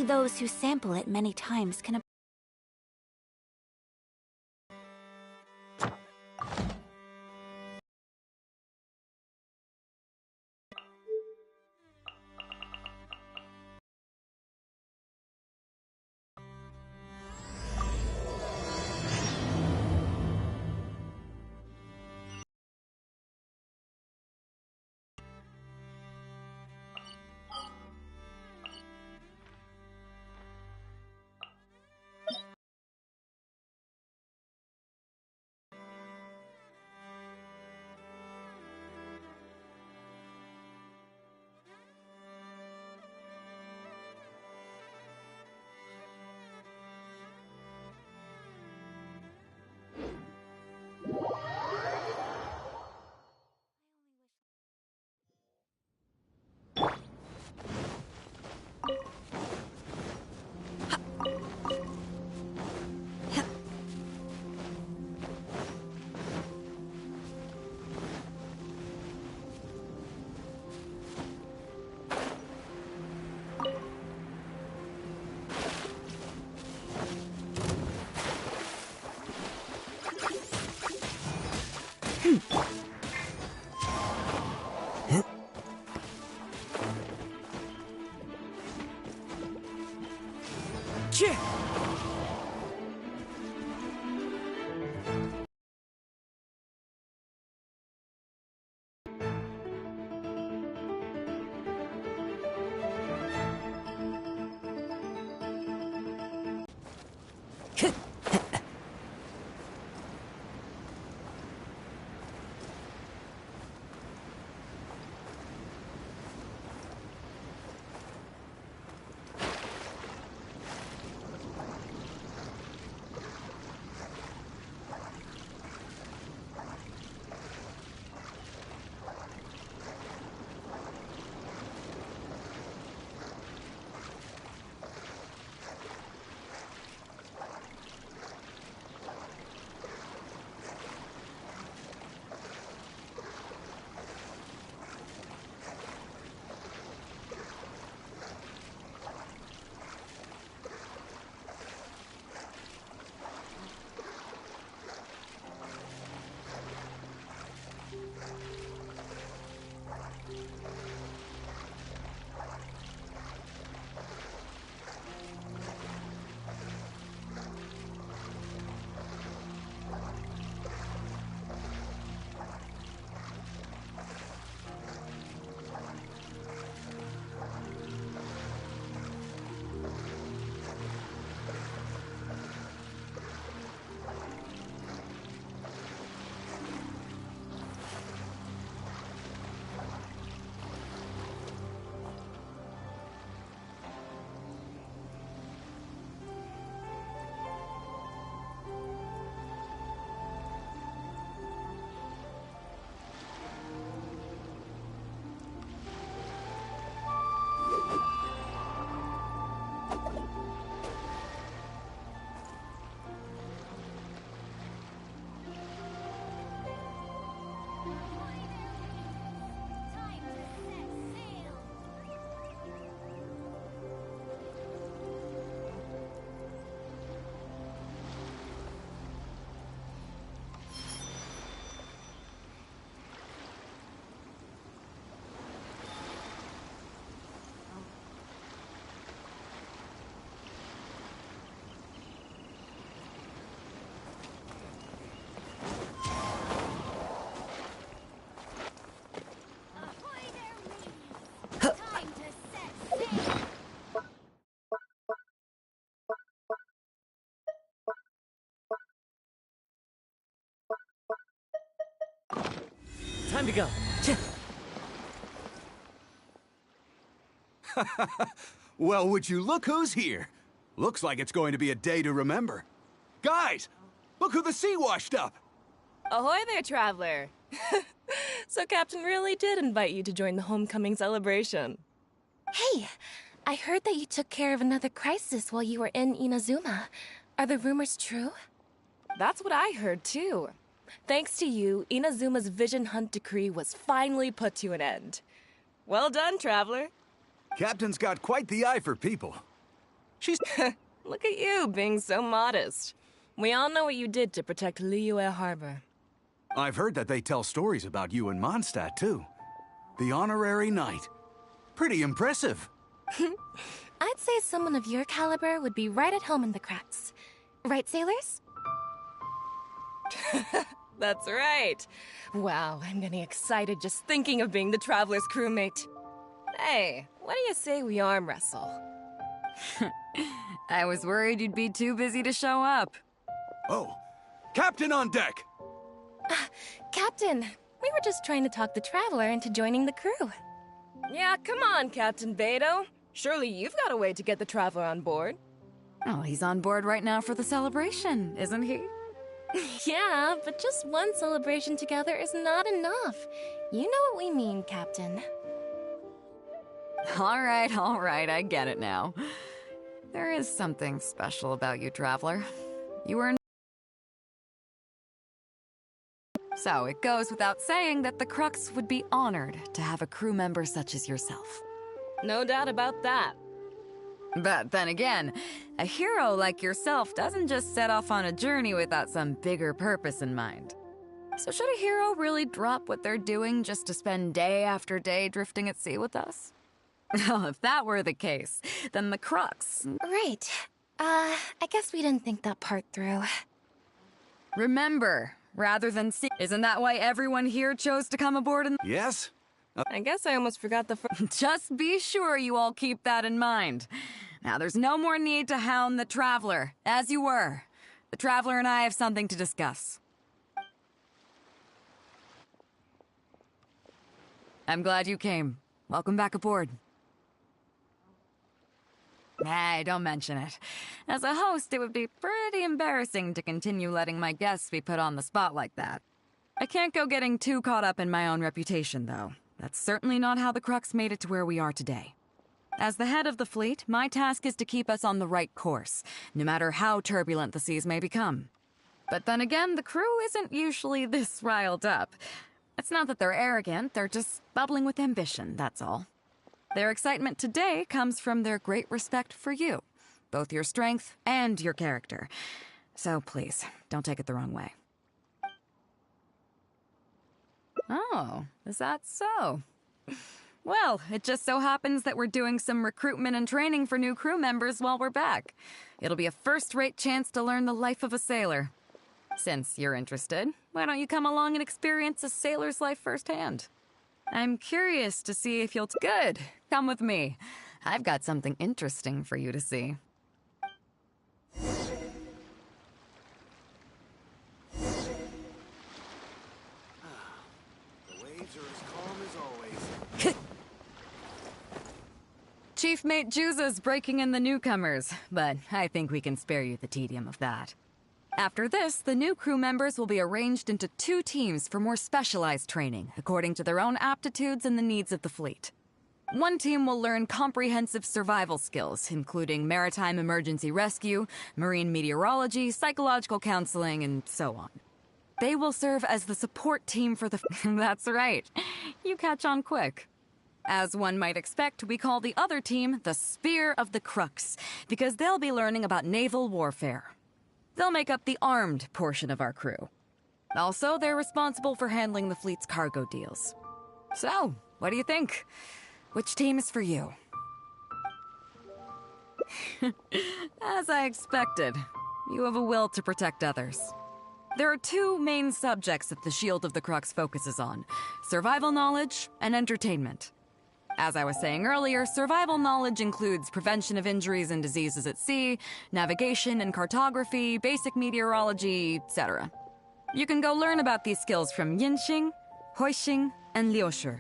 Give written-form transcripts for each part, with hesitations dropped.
Only those who sample it many times can. Time to go. Well, would you look who's here? Looks like it's going to be a day to remember. Guys, look who the sea washed up! Ahoy there, traveler! So Captain really did invite you to join the homecoming celebration. Hey, I heard that you took care of another crisis while you were in Inazuma. Are the rumors true? That's what I heard, too. Thanks to you, Inazuma's Vision Hunt decree was finally put to an end. Well done, traveler. Captain's got quite the eye for people. She's... Look at you being so modest. We all know what you did to protect Liyue Harbor. I've heard that they tell stories about you in Mondstadt, too. The honorary knight. Pretty impressive. I'd say someone of your caliber would be right at home in the cracks. Right, sailors? That's right. Wow, I'm getting excited just thinking of being the Traveler's crewmate. Hey, what do you say we arm wrestle? I was worried you'd be too busy to show up. Oh, Captain on deck! Captain, we were just trying to talk the Traveler into joining the crew. Yeah, come on, Captain Beto. Surely you've got a way to get the Traveler on board. Oh, he's on board right now for the celebration, isn't he? Yeah, but just one celebration together is not enough. You know what we mean, Captain. All right, I get it now. There is something special about you, Traveler. You were... So, it goes without saying that the Crux would be honored to have a crew member such as yourself. No doubt about that. But then again, a hero like yourself doesn't just set off on a journey without some bigger purpose in mind. So should a hero really drop what they're doing just to spend day after day drifting at sea with us? Well, if that were the case, then the Crux... Right. I guess we didn't think that part through. Remember, rather than see... Isn't that why everyone here chose to come aboard in... Yes? I guess I almost forgot the Just be sure you all keep that in mind. Now, there's no more need to hound the Traveler, as you were. The Traveler and I have something to discuss. I'm glad you came. Welcome back aboard. Hey, don't mention it. As a host, it would be pretty embarrassing to continue letting my guests be put on the spot like that. I can't go getting too caught up in my own reputation, though. That's certainly not how the Crux made it to where we are today. As the head of the fleet, my task is to keep us on the right course, no matter how turbulent the seas may become. But then again, the crew isn't usually this riled up. It's not that they're arrogant, they're just bubbling with ambition, that's all. Their excitement today comes from their great respect for you, both your strength and your character. So please, don't take it the wrong way. Oh, is that so? Well, it just so happens that we're doing some recruitment and training for new crew members while we're back. It'll be a first-rate chance to learn the life of a sailor. Since you're interested, why don't you come along and experience a sailor's life firsthand? I'm curious to see if you'll... Good! Come with me. I've got something interesting for you to see. Chief Mate Juza's breaking in the newcomers, but I think we can spare you the tedium of that. After this, the new crew members will be arranged into 2 teams for more specialized training, according to their own aptitudes and the needs of the fleet. One team will learn comprehensive survival skills, including maritime emergency rescue, marine meteorology, psychological counseling, and so on. They will serve as the support team for the... That's right. You catch on quick. As one might expect, we call the other team the Spear of the Crux, because they'll be learning about naval warfare. They'll make up the armed portion of our crew. Also, they're responsible for handling the fleet's cargo deals. So, what do you think? Which team is for you? As I expected, you have a will to protect others. There are 2 main subjects that the Shield of the Crux focuses on: survival knowledge and entertainment. As I was saying earlier, survival knowledge includes prevention of injuries and diseases at sea, navigation and cartography, basic meteorology, etc. You can go learn about these skills from Genshin, Hoishing, and Liushi.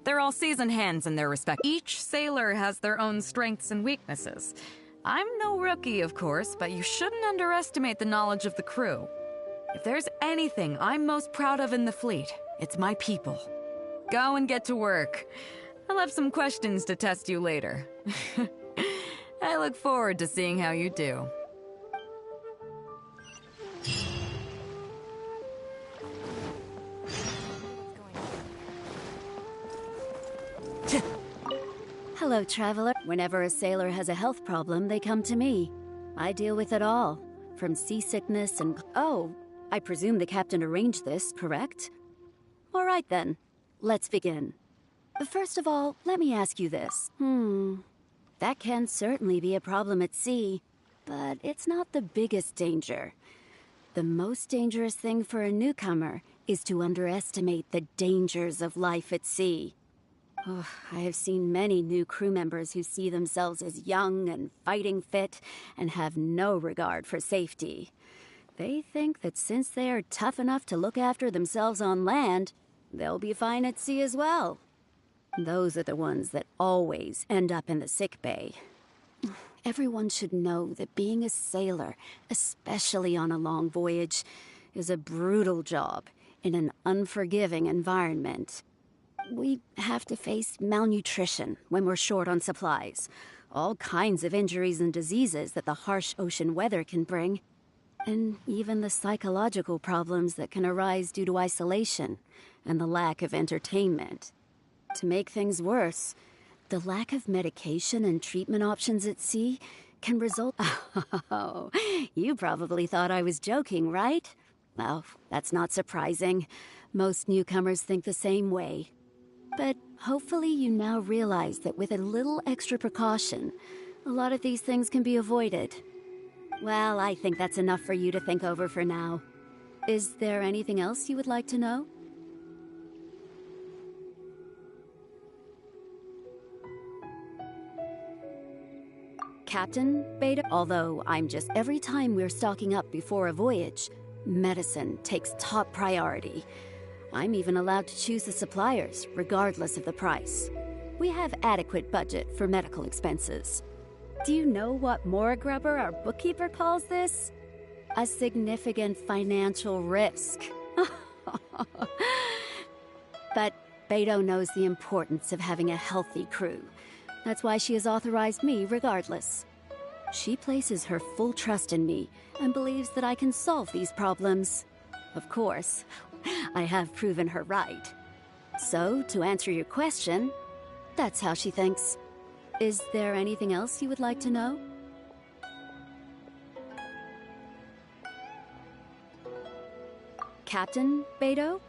They're all seasoned hands in their respect. Each sailor has their own strengths and weaknesses. I'm no rookie, of course, but you shouldn't underestimate the knowledge of the crew. If there's anything I'm most proud of in the fleet, it's my people. Go and get to work. I'll have some questions to test you later. I look forward to seeing how you do. Hello, traveler. Whenever a sailor has a health problem, they come to me. I deal with it all, from seasickness and... Oh, I presume the captain arranged this, correct? All right then, let's begin. First of all, let me ask you this. That can certainly be a problem at sea, but it's not the biggest danger. The most dangerous thing for a newcomer is to underestimate the dangers of life at sea. Oh, I have seen many new crew members who see themselves as young and fighting fit and have no regard for safety. They think that since they are tough enough to look after themselves on land, they'll be fine at sea as well. Those are the ones that always end up in the sick bay. Everyone should know that being a sailor, especially on a long voyage, is a brutal job in an unforgiving environment. We have to face malnutrition when we're short on supplies, all kinds of injuries and diseases that the harsh ocean weather can bring, and even the psychological problems that can arise due to isolation and the lack of entertainment. To make things worse, the lack of medication and treatment options at sea can result... Oh, you probably thought I was joking, right? Well, that's not surprising. Most newcomers think the same way. But hopefully you now realize that with a little extra precaution, a lot of these things can be avoided. Well, I think that's enough for you to think over for now. Is there anything else you would like to know? Captain Beta, although I'm just... Every time we're stocking up before a voyage, medicine takes top priority. I'm even allowed to choose the suppliers, regardless of the price. We have adequate budget for medical expenses. Do you know what Morgrubber, our bookkeeper, calls this? A significant financial risk. But Beto knows the importance of having a healthy crew. That's why she has authorized me regardless. She places her full trust in me and believes that I can solve these problems. Of course, I have proven her right. So, to answer your question, that's how she thinks. Is there anything else you would like to know? Captain Beto?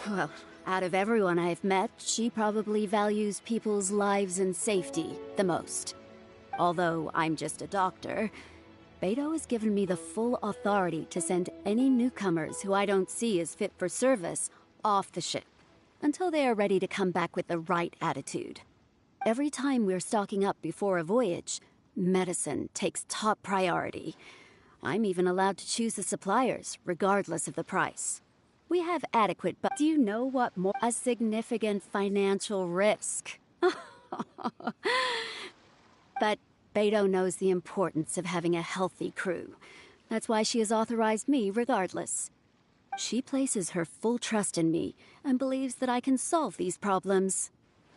Well, out of everyone I've met, she probably values people's lives and safety the most. Although I'm just a doctor, Beto has given me the full authority to send any newcomers who I don't see as fit for service off the ship, until they are ready to come back with the right attitude. Every time we're stocking up before a voyage, medicine takes top priority. I'm even allowed to choose the suppliers, regardless of the price. We have adequate, but do you know what more? A significant financial risk. But Beto knows the importance of having a healthy crew. That's why she has authorized me regardless. She places her full trust in me and believes that I can solve these problems.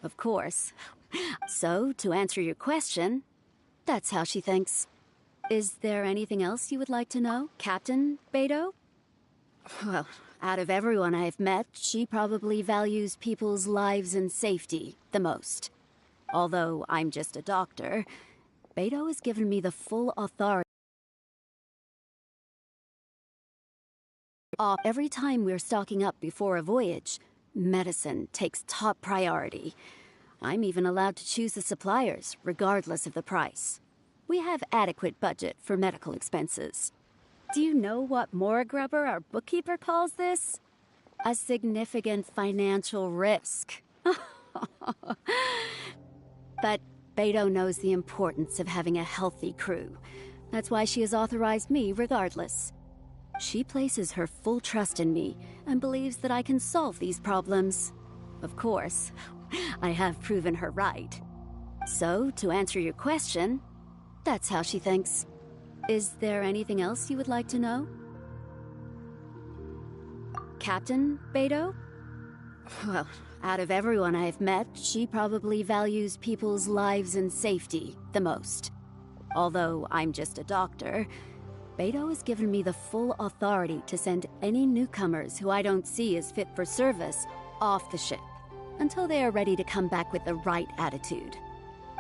Of course. So, to answer your question, that's how she thinks. Is there anything else you would like to know, Captain Beto? Well, out of everyone I've met, she probably values people's lives and safety the most. Although I'm just a doctor, Beto has given me the full authority. Every time we're stocking up before a voyage, medicine takes top priority. I'm even allowed to choose the suppliers, regardless of the price. We have adequate budget for medical expenses. Do you know what Morgrubber, our bookkeeper, calls this? A significant financial risk. But Beto knows the importance of having a healthy crew. That's why she has authorized me regardless. She places her full trust in me and believes that I can solve these problems. Of course, I have proven her right. So, to answer your question, that's how she thinks. Is there anything else you would like to know? Captain Beto? Well, out of everyone I've met, she probably values people's lives and safety the most. Although I'm just a doctor, Beto has given me the full authority to send any newcomers who I don't see as fit for service off the ship, until they are ready to come back with the right attitude.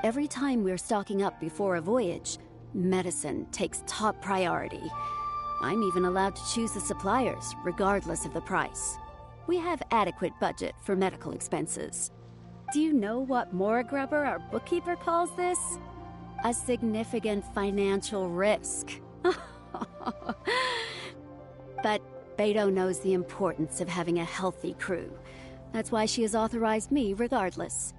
Every time we're stocking up before a voyage, medicine takes top priority. I'm even allowed to choose the suppliers, regardless of the price. We have adequate budget for medical expenses. Do you know what Morgrubber, our bookkeeper, calls this? A significant financial risk. But Beto knows the importance of having a healthy crew. That's why she has authorized me regardless.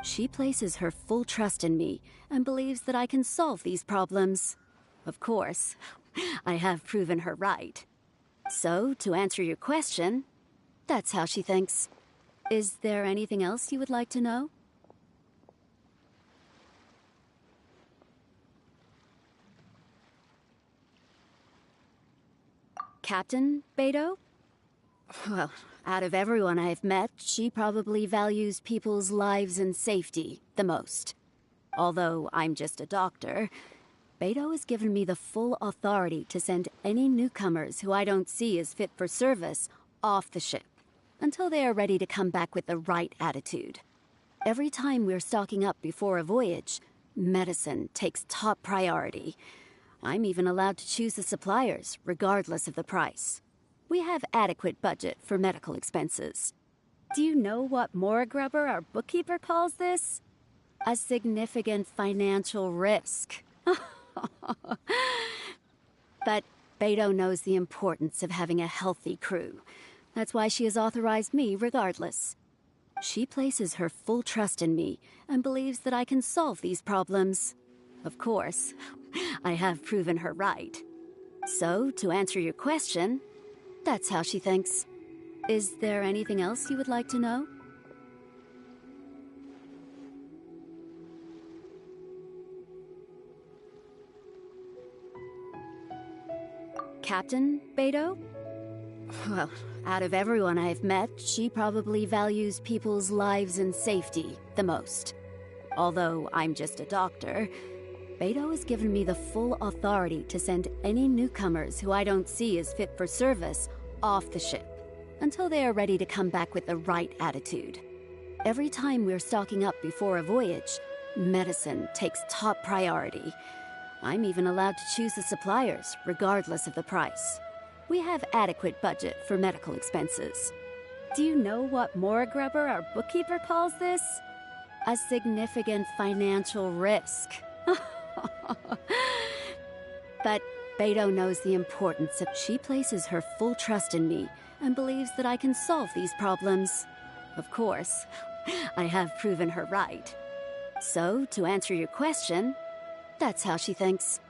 She places her full trust in me and believes that I can solve these problems. Of course, I have proven her right. So, to answer your question, that's how she thinks. Is there anything else you would like to know? Captain Beto? Well, out of everyone I've met, she probably values people's lives and safety the most. Although I'm just a doctor, Beto has given me the full authority to send any newcomers who I don't see as fit for service off the ship, until they are ready to come back with the right attitude. Every time we're stocking up before a voyage, medicine takes top priority. I'm even allowed to choose the suppliers, regardless of the price. We have adequate budget for medical expenses. Do you know what Morgrubber, our bookkeeper, calls this? A significant financial risk. But Beto knows the importance of having a healthy crew. That's why she has authorized me regardless. She places her full trust in me and believes that I can solve these problems. Of course, I have proven her right. So, to answer your question, that's how she thinks. Is there anything else you would like to know? Captain Beto? Well, out of everyone I've met, she probably values people's lives and safety the most. Although I'm just a doctor, Beto has given me the full authority to send any newcomers who I don't see as fit for service off the ship, until they are ready to come back with the right attitude. Every time we're stocking up before a voyage, medicine takes top priority. I'm even allowed to choose the suppliers, regardless of the price. We have adequate budget for medical expenses. Do you know what Morgrubber, our bookkeeper, calls this? A significant financial risk. But Beto knows the importance of... She places her full trust in me and believes that I can solve these problems. Of course, I have proven her right. So, to answer your question, that's how she thinks.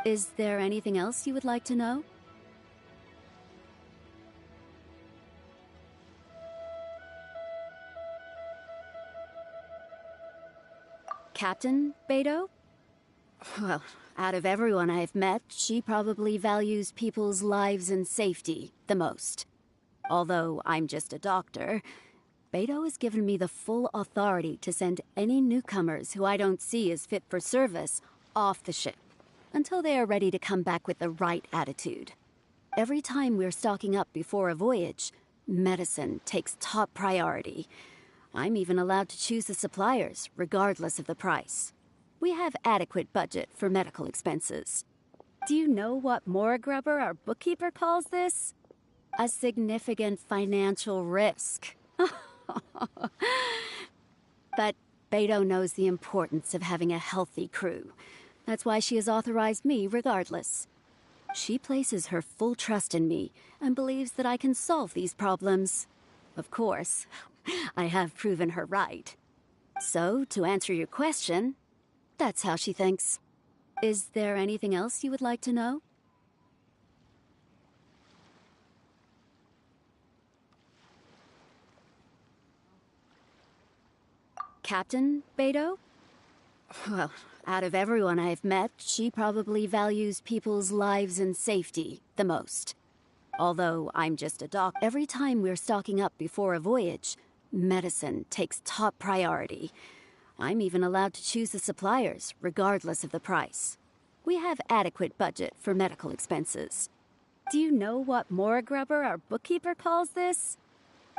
Is there anything else you would like to know? Captain Beto? Well, out of everyone I've met, she probably values people's lives and safety the most. Although I'm just a doctor, Beto has given me the full authority to send any newcomers who I don't see as fit for service off the ship, until they are ready to come back with the right attitude. Every time we're stocking up before a voyage, medicine takes top priority. I'm even allowed to choose the suppliers, regardless of the price. We have adequate budget for medical expenses. Do you know what Morgrubber, our bookkeeper, calls this? A significant financial risk. But Beto knows the importance of having a healthy crew. That's why she has authorized me regardless. She places her full trust in me and believes that I can solve these problems. Of course, I have proven her right. So, to answer your question, that's how she thinks. Is there anything else you would like to know? Captain Beto? Well, out of everyone I've met, she probably values people's lives and safety the most. Although I'm just a doc. Every time we're stocking up before a voyage, medicine takes top priority. I'm even allowed to choose the suppliers, regardless of the price. We have adequate budget for medical expenses. Do you know what Morgrubber, our bookkeeper, calls this?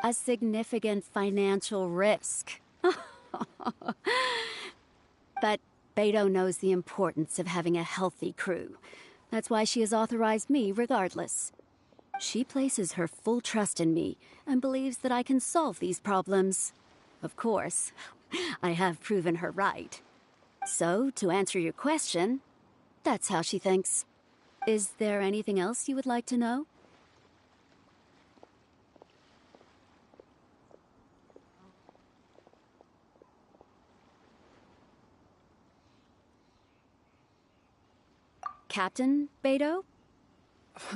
A significant financial risk. But Beidou knows the importance of having a healthy crew. That's why she has authorized me regardless. She places her full trust in me and believes that I can solve these problems. Of course, I have proven her right. So, to answer your question, that's how she thinks. Is there anything else you would like to know? Captain Beidou?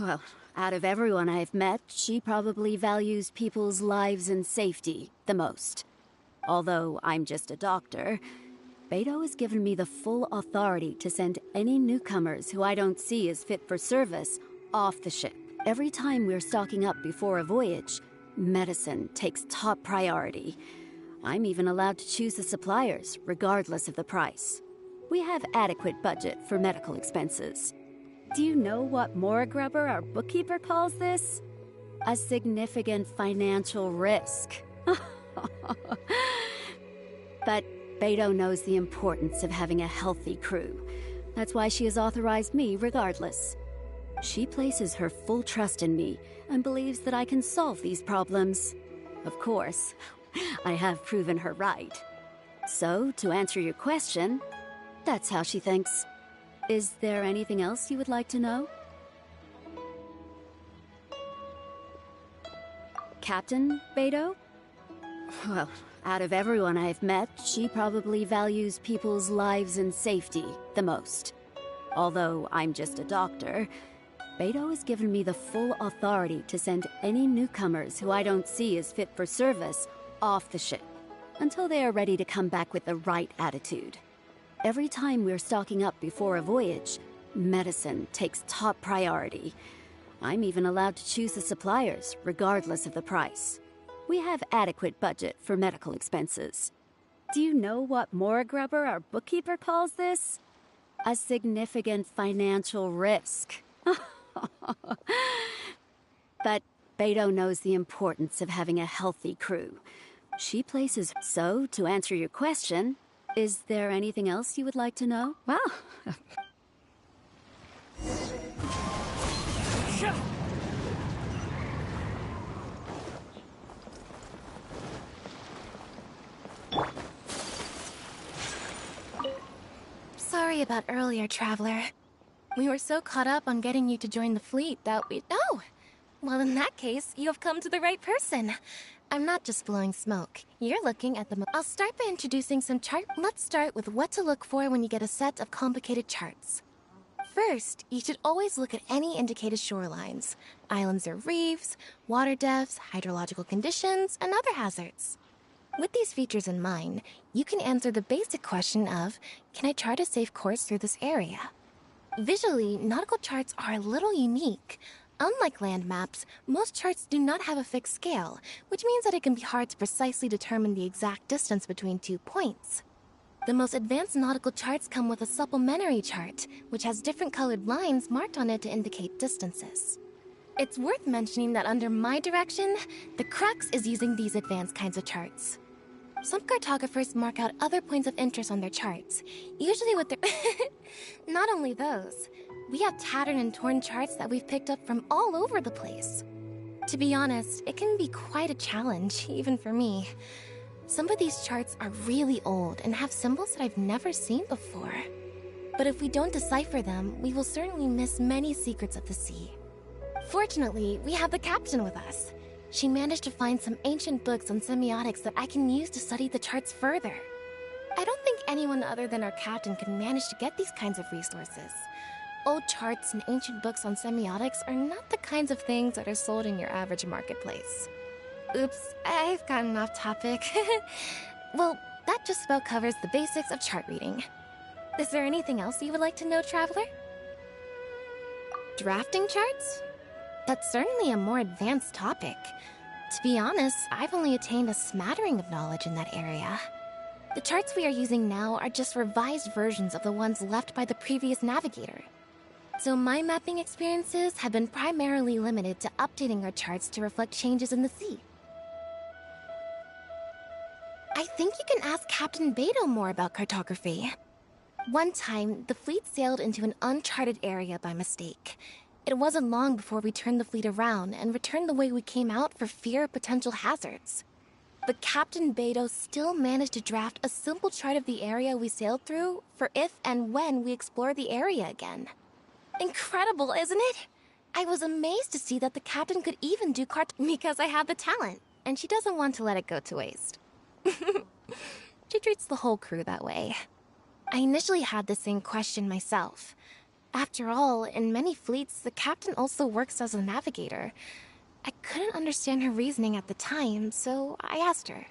Well, out of everyone I've met, she probably values people's lives and safety the most. Although I'm just a doctor, Beidou has given me the full authority to send any newcomers who I don't see as fit for service off the ship. Every time we're stocking up before a voyage, medicine takes top priority. I'm even allowed to choose the suppliers, regardless of the price. We have adequate budget for medical expenses. Do you know what Morgrubber, our bookkeeper, calls this? A significant financial risk. But Beidou knows the importance of having a healthy crew. That's why she has authorized me regardless. She places her full trust in me and believes that I can solve these problems. Of course, I have proven her right. So, to answer your question, that's how she thinks. Is there anything else you would like to know? Captain Beidou? Well, out of everyone I've met, she probably values people's lives and safety the most. Although I'm just a doctor, Beidou has given me the full authority to send any newcomers who I don't see as fit for service off the ship, until they are ready to come back with the right attitude. Every time we're stocking up before a voyage, medicine takes top priority. I'm even allowed to choose the suppliers, regardless of the price. We have adequate budget for medical expenses. Do you know what Morgrubber, our bookkeeper, calls this? A significant financial risk. But Beidou knows the importance of having a healthy crew. She places... So, to answer your question, is there anything else you would like to know? Well, Sorry about earlier, Traveler. We were so caught up on getting you to join the fleet that we... Oh! Well, in that case, you have come to the right person. I'm not just blowing smoke. You're looking at the... I'll start by introducing some chart... Let's start with what to look for when you get a set of complicated charts. First, you should always look at any indicated shorelines, islands or reefs, water depths, hydrological conditions, and other hazards. With these features in mind, you can answer the basic question of, can I chart a safe course through this area? Visually, nautical charts are a little unique. Unlike land maps, most charts do not have a fixed scale, which means that it can be hard to precisely determine the exact distance between 2 points. The most advanced nautical charts come with a supplementary chart, which has different colored lines marked on it to indicate distances. It's worth mentioning that under my direction, the crux is using these advanced kinds of charts. Some cartographers mark out other points of interest on their charts, usually with their... Not only those, we have tattered and torn charts that we've picked up from all over the place. To be honest, it can be quite a challenge, even for me. Some of these charts are really old and have symbols that I've never seen before. But if we don't decipher them, we will certainly miss many secrets of the sea. Fortunately, we have the captain with us. She managed to find some ancient books on semiotics that I can use to study the charts further. I don't think anyone other than our captain can manage to get these kinds of resources. Old charts and ancient books on semiotics are not the kinds of things that are sold in your average marketplace. Oops, I've gotten off topic. Well, that just about covers the basics of chart reading. Is there anything else you would like to know, Traveler? Drafting charts? That's certainly a more advanced topic. To be honest, I've only attained a smattering of knowledge in that area. The charts we are using now are just revised versions of the ones left by the previous navigator. So my mapping experiences have been primarily limited to updating our charts to reflect changes in the sea. I think you can ask Captain Beidou more about cartography. One time, the fleet sailed into an uncharted area by mistake. It wasn't long before we turned the fleet around and returned the way we came out for fear of potential hazards. But Captain Beidou still managed to draft a simple chart of the area we sailed through for if and when we explore the area again. Incredible, isn't it? I was amazed to see that the captain could even do because I had the talent, and she doesn't want to let it go to waste. She treats the whole crew that way. I initially had the same question myself. After all, in many fleets, the captain also works as a navigator. I couldn't understand her reasoning at the time, so I asked her.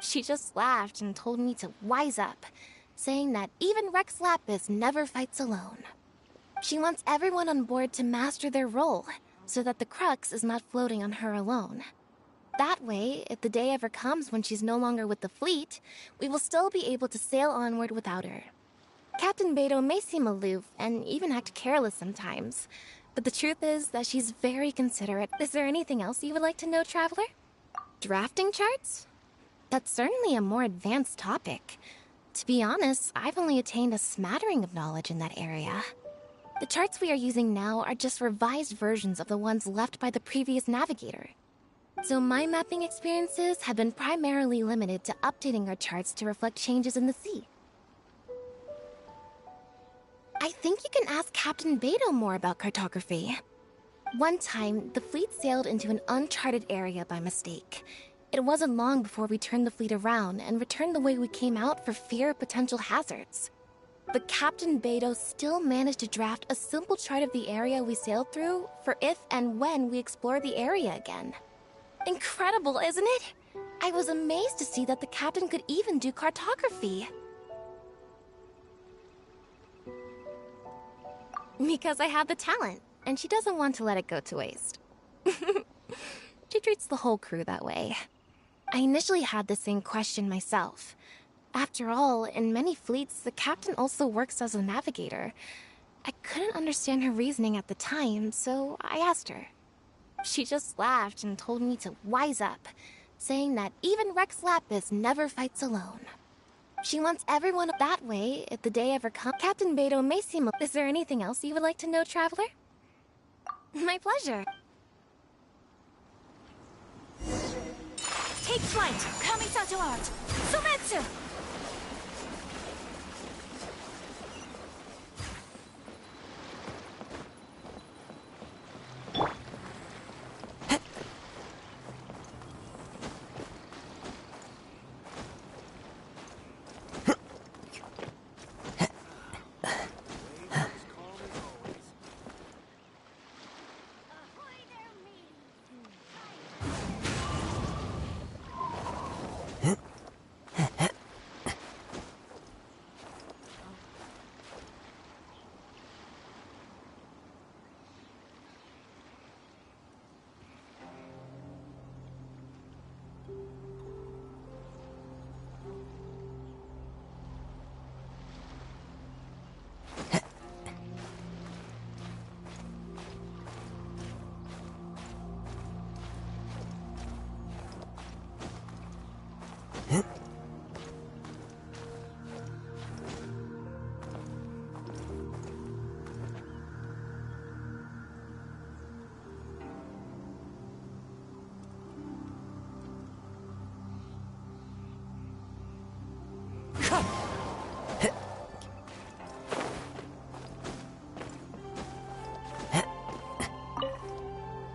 She just laughed and told me to wise up, saying that even Rex Lapis never fights alone. She wants everyone on board to master their role, so that the crux is not floating on her alone. That way, if the day ever comes when she's no longer with the fleet, we will still be able to sail onward without her. Captain Beidou may seem aloof and even act careless sometimes, but the truth is that she's very considerate. Is there anything else you would like to know, Traveler? Drafting charts? That's certainly a more advanced topic. To be honest, I've only attained a smattering of knowledge in that area. The charts we are using now are just revised versions of the ones left by the previous navigator. So my mapping experiences have been primarily limited to updating our charts to reflect changes in the sea. I think you can ask Captain Beidou more about cartography. One time, the fleet sailed into an uncharted area by mistake. It wasn't long before we turned the fleet around and returned the way we came out for fear of potential hazards. But Captain Beidou still managed to draft a simple chart of the area we sailed through for if and when we explore the area again. Incredible, isn't it? I was amazed to see that the captain could even do cartography. Because I have the talent, and she doesn't want to let it go to waste. She treats the whole crew that way. I initially had the same question myself. After all, in many fleets, the captain also works as a navigator. I couldn't understand her reasoning at the time, so I asked her. She just laughed and told me to wise up, saying that even Rex Lapis never fights alone. She wants everyone that way if the day ever comes. Captain Beidou may seem... Is there anything else you would like to know, Traveler? My pleasure. Take flight! Kamisato art! Sumetsu!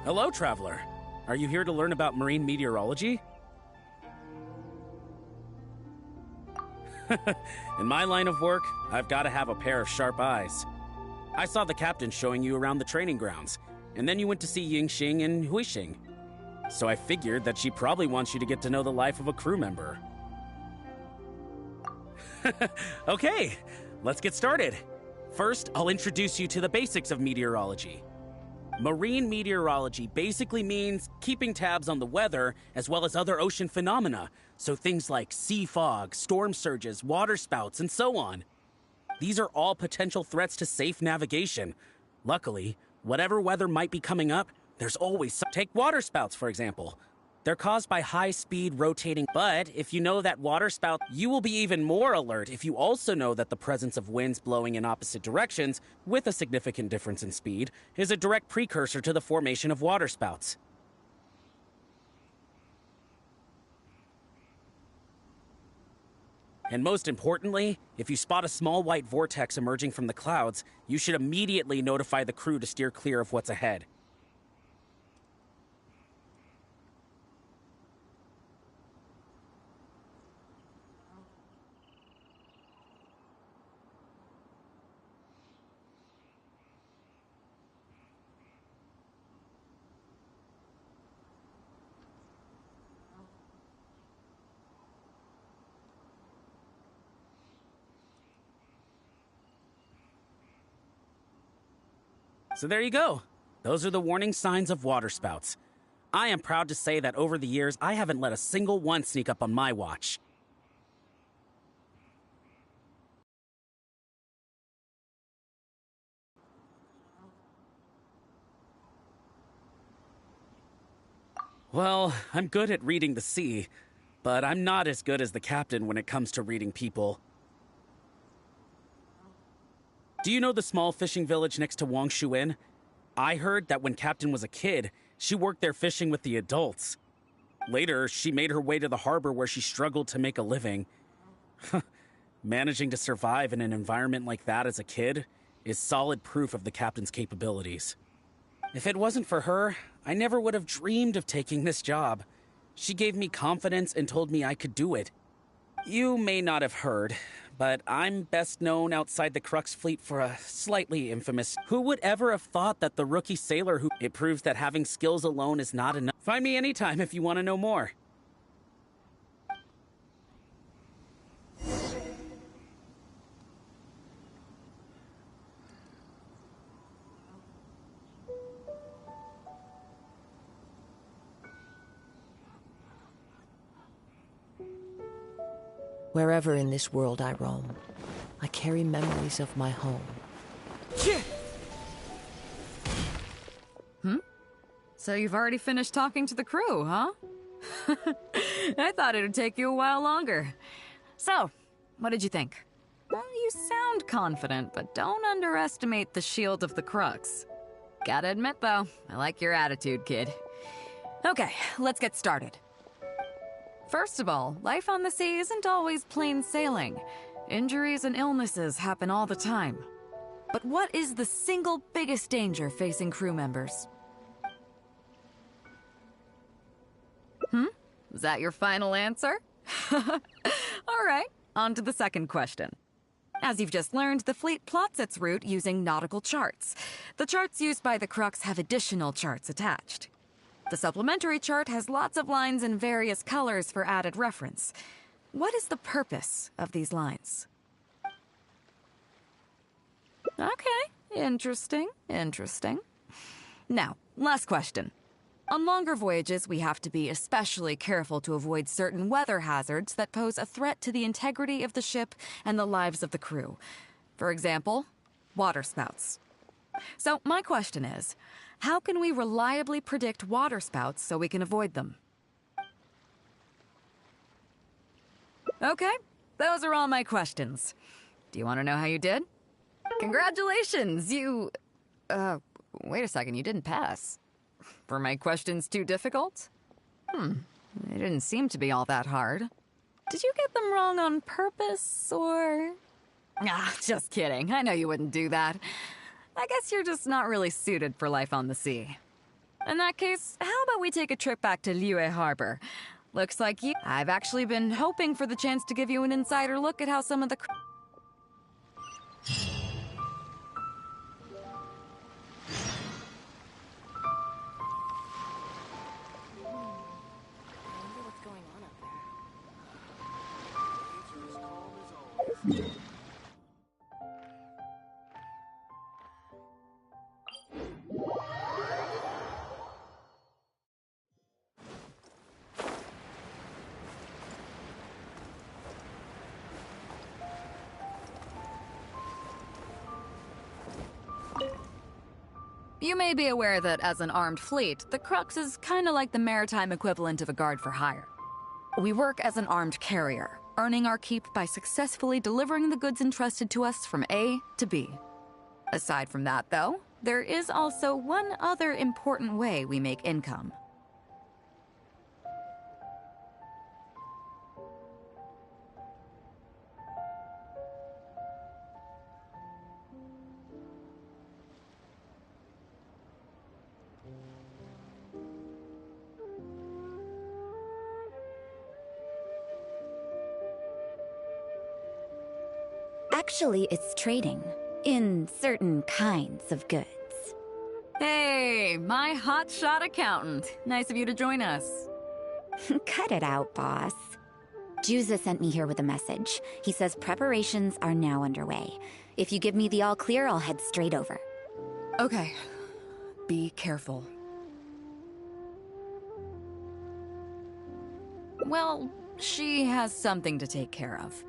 Hello, Traveler. Are you here to learn about marine meteorology? In my line of work, I've got to have a pair of sharp eyes. I saw the captain showing you around the training grounds, and then you went to see Yingxing and Huixing. So I figured that she probably wants you to get to know the life of a crew member. Okay, let's get started. First, I'll introduce you to the basics of meteorology. Marine meteorology basically means keeping tabs on the weather as well as other ocean phenomena, so things like sea fog, storm surges, water spouts, and so on. These are all potential threats to safe navigation. Luckily, whatever weather might be coming up, there's always some. Take water spouts, for example. They're caused by high-speed rotating, but if you know that waterspout, you will be even more alert if you also know that the presence of winds blowing in opposite directions, with a significant difference in speed, is a direct precursor to the formation of waterspouts. And most importantly, if you spot a small white vortex emerging from the clouds, you should immediately notify the crew to steer clear of what's ahead. So there you go. Those are the warning signs of waterspouts. I am proud to say that over the years, I haven't let a single one sneak up on my watch. Well, I'm good at reading the sea, but I'm not as good as the captain when it comes to reading people. Do you know the small fishing village next to Wangshuin? I heard that when Captain was a kid, she worked there fishing with the adults. Later, she made her way to the harbor where she struggled to make a living. Managing to survive in an environment like that as a kid is solid proof of the captain's capabilities. If it wasn't for her, I never would have dreamed of taking this job. She gave me confidence and told me I could do it. You may not have heard, but I'm best known outside the Crux fleet for a slightly infamous... Who would ever have thought that the rookie sailor who... It proves that having skills alone is not enough. Find me anytime if you want to know more. Wherever in this world I roam, I carry memories of my home. So you've already finished talking to the crew, huh? I thought it'd take you a while longer. So, what did you think? Well, you sound confident, but don't underestimate the shield of the Crux. Gotta admit, though, I like your attitude, kid. Okay, let's get started. First of all, life on the sea isn't always plain sailing. Injuries and illnesses happen all the time. But what is the single biggest danger facing crew members? Is that your final answer? All right, on to the second question. As you've just learned, the fleet plots its route using nautical charts. The charts used by the Crux have additional charts attached. The supplementary chart has lots of lines in various colors for added reference. What is the purpose of these lines? Okay, interesting. Now, last question. On longer voyages, we have to be especially careful to avoid certain weather hazards that pose a threat to the integrity of the ship and the lives of the crew. For example, waterspouts. So my question is, how can we reliably predict waterspouts so we can avoid them? Okay, those are all my questions. Do you want to know how you did? Congratulations, you... wait a second, you didn't pass. Were my questions too difficult? They didn't seem to be all that hard. Did you get them wrong on purpose, or... Just kidding. I know you wouldn't do that. I guess you're just not really suited for life on the sea. In that case, how about we take a trip back to Liyue Harbor? Looks like you... I've actually been hoping for the chance to give you an insider look at how some of the... You may be aware that as an armed fleet, the Crux is kinda like the maritime equivalent of a guard for hire. We work as an armed carrier, earning our keep by successfully delivering the goods entrusted to us from A to B. Aside from that, though, there is also one other important way we make income. Actually, it's trading. In certain kinds of goods. Hey, my hotshot accountant. Nice of you to join us. Cut it out, boss. Juza sent me here with a message. He says preparations are now underway. If you give me the all clear, I'll head straight over. Okay. Be careful. Well, she has something to take care of.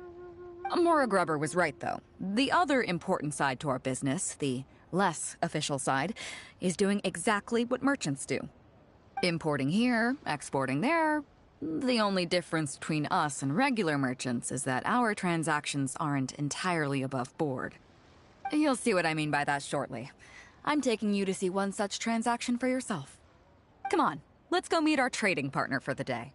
Mora Grubber was right, though. The other important side to our business, the less official side, is doing exactly what merchants do. Importing here, exporting there. The only difference between us and regular merchants is that our transactions aren't entirely above board. You'll see what I mean by that shortly. I'm taking you to see one such transaction for yourself. Come on, let's go meet our trading partner for the day.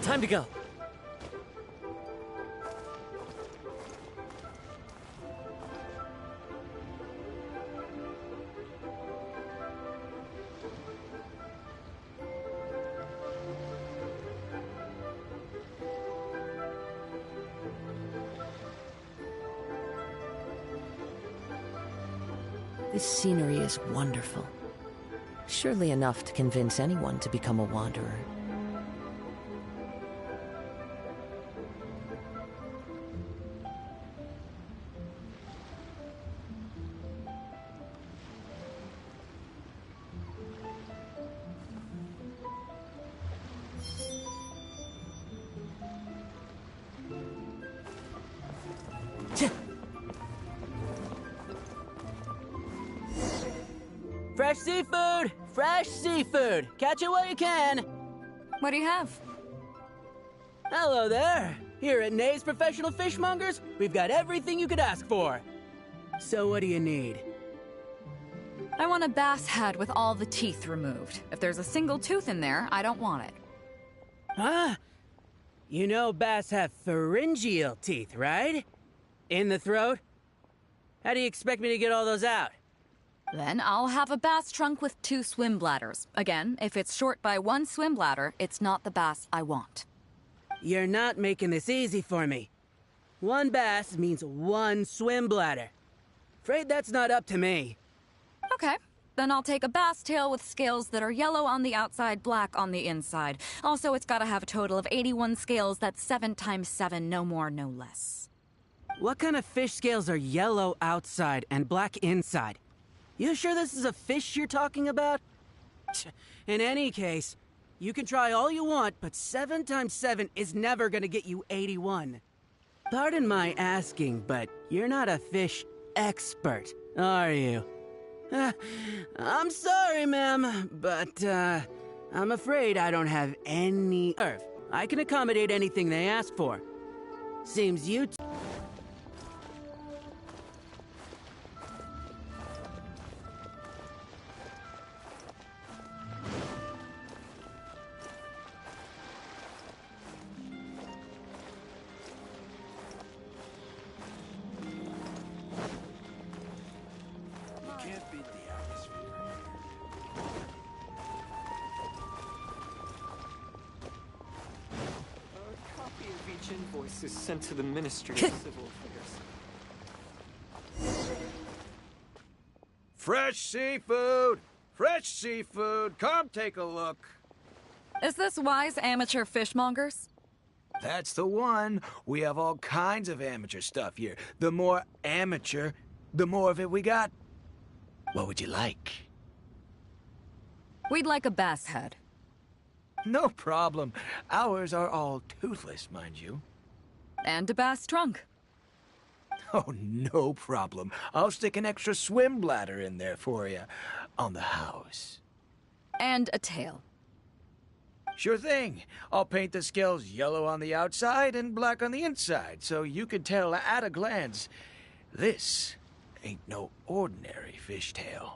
Time to go. This scenery is wonderful. Surely enough to convince anyone to become a wanderer. Fresh seafood! Fresh seafood! Catch it while you can! What do you have? Hello there! Here at Nay's Professional Fishmongers, we've got everything you could ask for. So what do you need? I want a bass head with all the teeth removed. If there's a single tooth in there, I don't want it. Huh? You know bass have pharyngeal teeth, right? In the throat? How do you expect me to get all those out? Then I'll have a bass trunk with 2 swim bladders. Again, if it's short by 1 swim bladder, it's not the bass I want. You're not making this easy for me. 1 bass means 1 swim bladder. Afraid that's not up to me. Okay. Then I'll take a bass tail with scales that are yellow on the outside, black on the inside. Also, it's gotta have a total of 81 scales. That's 7 times 7, no more, no less. What kind of fish scales are yellow outside and black inside? You sure this is a fish you're talking about? In any case, you can try all you want, but 7 times 7 is never gonna get you 81. Pardon my asking, but you're not a fish expert, are you? I'm sorry, ma'am, but, I'm afraid I don't have any nerve. I can accommodate anything they ask for. Seems you Each invoice is sent to the Ministry of Civil Affairs. Fresh seafood! Fresh seafood! Come take a look. Is this Wise Amateur Fishmongers? That's the one. We have all kinds of amateur stuff here. The more amateur, the more of it we got. What would you like? We'd like a bass head. No problem. Ours are all toothless, mind you. And a bass trunk. Oh, no problem. I'll stick an extra swim bladder in there for you. On the house. And a tail. Sure thing. I'll paint the scales yellow on the outside and black on the inside, so you can tell at a glance, this ain't no ordinary fishtail.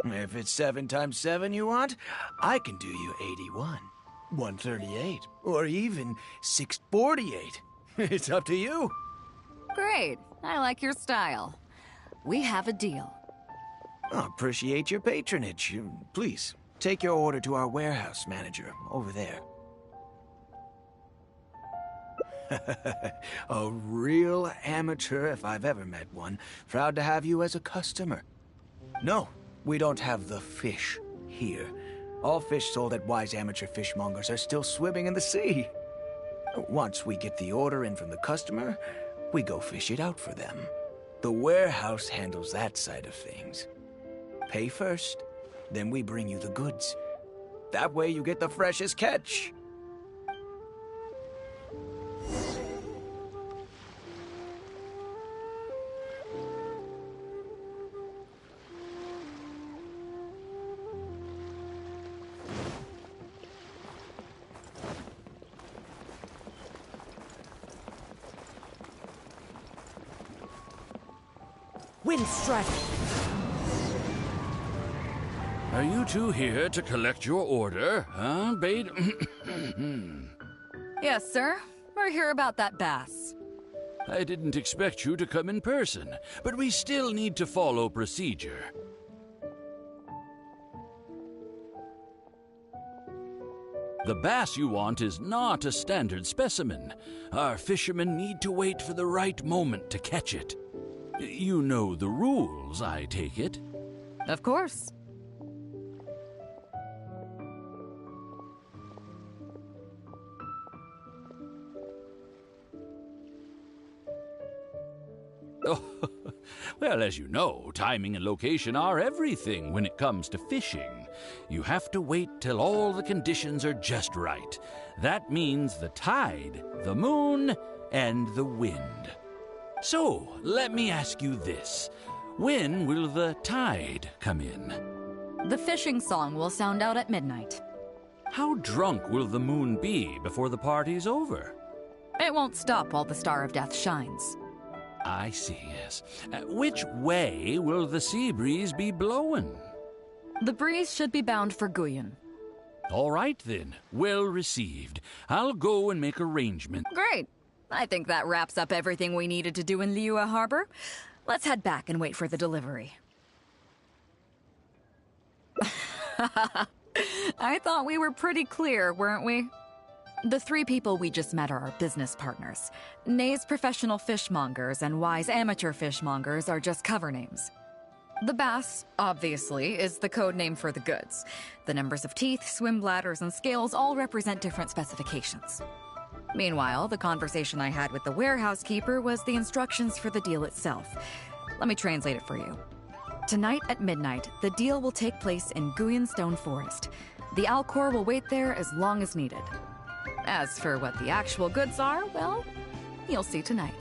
If it's 7 times 7 you want, I can do you 81, 138, or even 648. It's up to you. Great. I like your style. We have a deal. I appreciate your patronage. Please, take your order to our warehouse manager over there. A real amateur if I've ever met one. Proud to have you as a customer. No. We don't have the fish here. All fish sold at Wise Amateur Fishmongers are still swimming in the sea. Once we get the order in from the customer, we go fish it out for them. The warehouse handles that side of things. Pay first, then we bring you the goods. That way you get the freshest catch. Wind strike! Are you two here to collect your order, huh, Bait? Yes, sir. We're here about that bass. I didn't expect you to come in person, but we still need to follow procedure. The bass you want is not a standard specimen. Our fishermen need to wait for the right moment to catch it. You know the rules, I take it? Of course. Oh, well, as you know, timing and location are everything when it comes to fishing. You have to wait till all the conditions are just right. That means the tide, the moon, and the wind. So, let me ask you this. When will the tide come in? The fishing song will sound out at midnight. How drunk will the moon be before the party's over? It won't stop while the Star of Death shines. I see, yes. Which way will the sea breeze be blowing? The breeze should be bound for Guyan. All right, then. Well received. I'll go and make arrangements. Great. I think that wraps up everything we needed to do in Liyue Harbor. Let's head back and wait for the delivery. I thought we were pretty clear, weren't we? The 3 people we just met are our business partners. Nay's Professional Fishmongers and Wise Amateur Fishmongers are just cover names. The bass, obviously, is the code name for the goods. The numbers of teeth, swim bladders, and scales all represent different specifications. Meanwhile, the conversation I had with the warehouse keeper was the instructions for the deal itself. Let me translate it for you. Tonight at midnight, the deal will take place in Guyan Stone Forest. The Alcor will wait there as long as needed. As for what the actual goods are, well, you'll see tonight.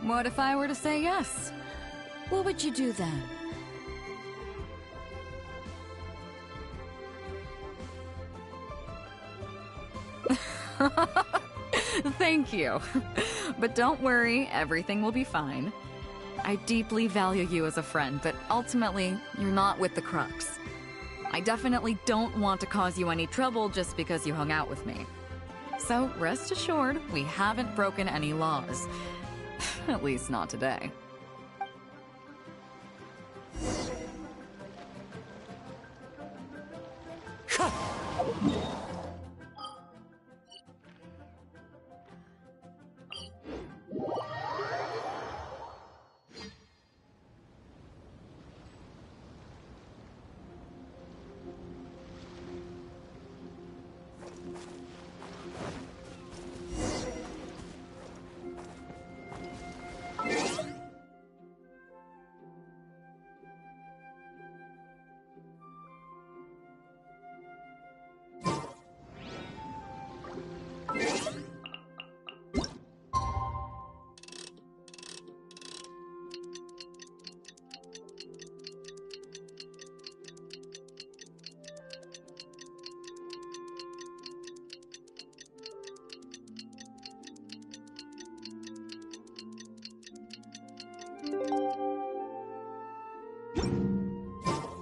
What if I were to say yes? What would you do then? Thank you. But don't worry, everything will be fine. I deeply value you as a friend, but ultimately, you're not with the Crux. I definitely don't want to cause you any trouble just because you hung out with me. So rest assured, we haven't broken any laws. At least not today.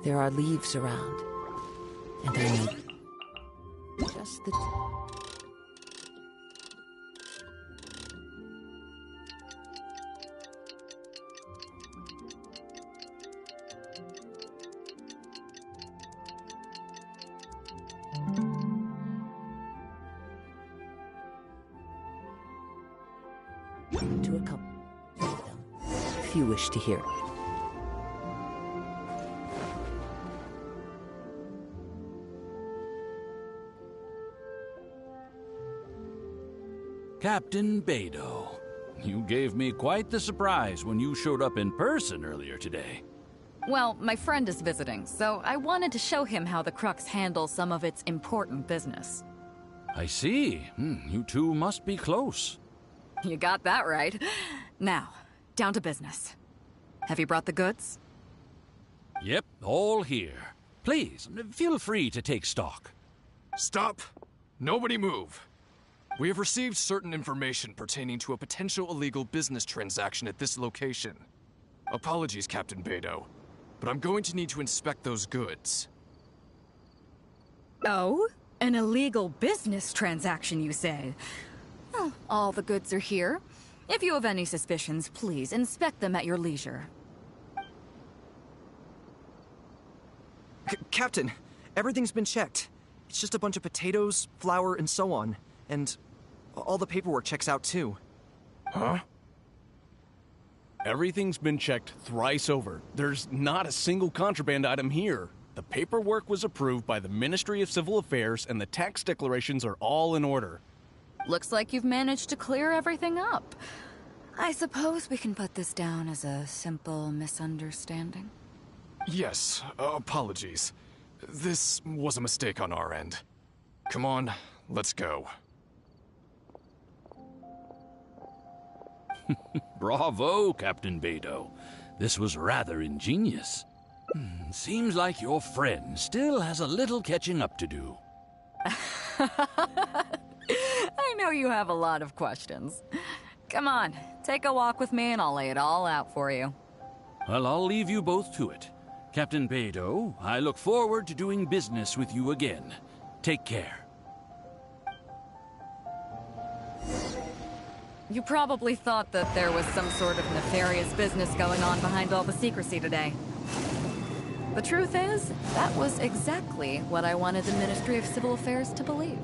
There are leaves around, and I need just the... to accompany them, if you wish to hear it. Captain Beidou, you gave me quite the surprise when you showed up in person earlier today. Well, my friend is visiting, so I wanted to show him how the Crux handles some of its important business. I see. You two must be close. You got that right. Now, down to business. Have you brought the goods? Yep, all here. Please, feel free to take stock. Stop! Nobody move! We have received certain information pertaining to a potential illegal business transaction at this location. Apologies, Captain Beidou, but I'm going to need to inspect those goods. Oh? An illegal business transaction, you say? Well, all the goods are here. If you have any suspicions, please inspect them at your leisure. Captain, everything's been checked. It's just a bunch of potatoes, flour, and so on. And all the paperwork checks out, too. Huh? Everything's been checked thrice over. There's not a single contraband item here. The paperwork was approved by the Ministry of Civil Affairs, and the tax declarations are all in order. Looks like you've managed to clear everything up. I suppose we can put this down as a simple misunderstanding. Yes, apologies. This was a mistake on our end. Come on, let's go. Bravo, Captain Beidou. This was rather ingenious. Seems like your friend still has a little catching up to do. I know you have a lot of questions. Come on, take a walk with me and I'll lay it all out for you. Well, I'll leave you both to it. Captain Beidou, I look forward to doing business with you again. Take care. You probably thought that there was some sort of nefarious business going on behind all the secrecy today. The truth is, that was exactly what I wanted the Ministry of Civil Affairs to believe.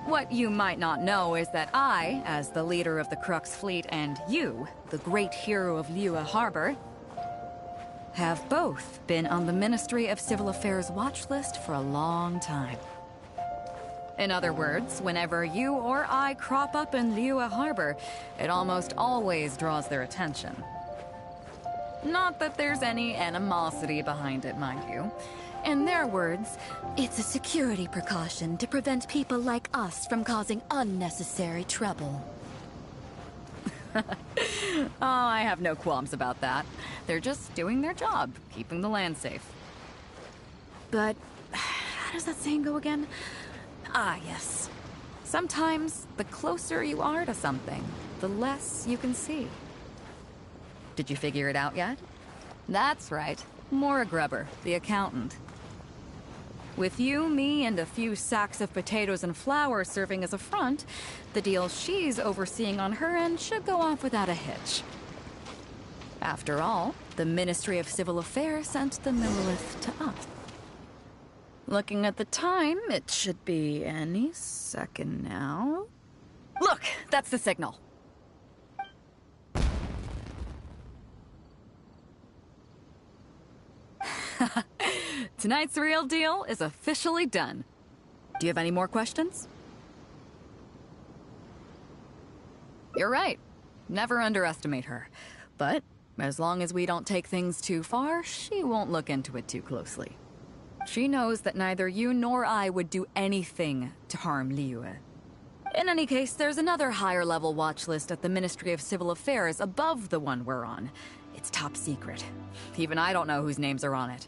What you might not know is that I, as the leader of the Crux fleet, and you, the great hero of Liyue Harbor, have both been on the Ministry of Civil Affairs watch list for a long time. In other words, whenever you or I crop up in Liyue Harbor, it almost always draws their attention. Not that there's any animosity behind it, mind you. In their words, it's a security precaution to prevent people like us from causing unnecessary trouble. Oh, I have no qualms about that. They're just doing their job, keeping the land safe. But how does that saying go again? Ah, yes. Sometimes, the closer you are to something, the less you can see. Did you figure it out yet? That's right. Mora Grubber, the accountant. With you, me, and a few sacks of potatoes and flour serving as a front, the deal she's overseeing on her end should go off without a hitch. After all, the Ministry of Civil Affairs sent the Millilith to us. Looking at the time, it should be any second now. Look, that's the signal. Tonight's real deal is officially done. Do you have any more questions? You're right. Never underestimate her. But as long as we don't take things too far, she won't look into it too closely. She knows that neither you nor I would do anything to harm Liyue. In any case, there's another higher-level watch list at the Ministry of Civil Affairs above the one we're on. It's top secret. Even I don't know whose names are on it.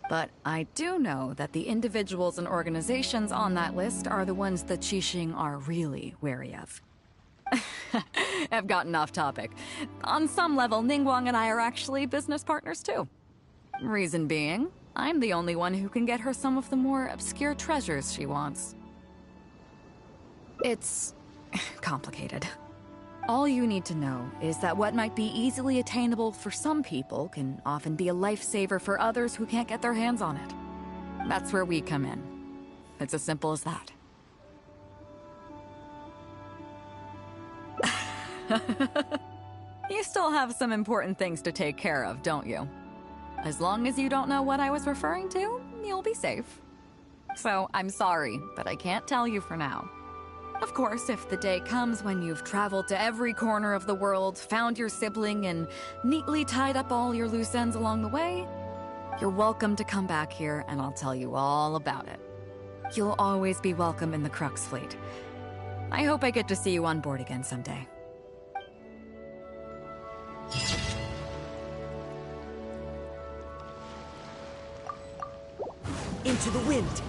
But I do know that the individuals and organizations on that list are the ones that Qixing are really wary of. I've gotten off topic. On some level, Ningguang and I are actually business partners too. Reason being, I'm the only one who can get her some of the more obscure treasures she wants. It's complicated. All you need to know is that what might be easily attainable for some people can often be a lifesaver for others who can't get their hands on it. That's where we come in. It's as simple as that. You still have some important things to take care of, don't you? As long as you don't know what I was referring to, you'll be safe. So, I'm sorry, but I can't tell you for now. Of course, if the day comes when you've traveled to every corner of the world, found your sibling, and neatly tied up all your loose ends along the way, you're welcome to come back here and I'll tell you all about it. You'll always be welcome in the Crux fleet. I hope I get to see you on board again someday. Into the wind!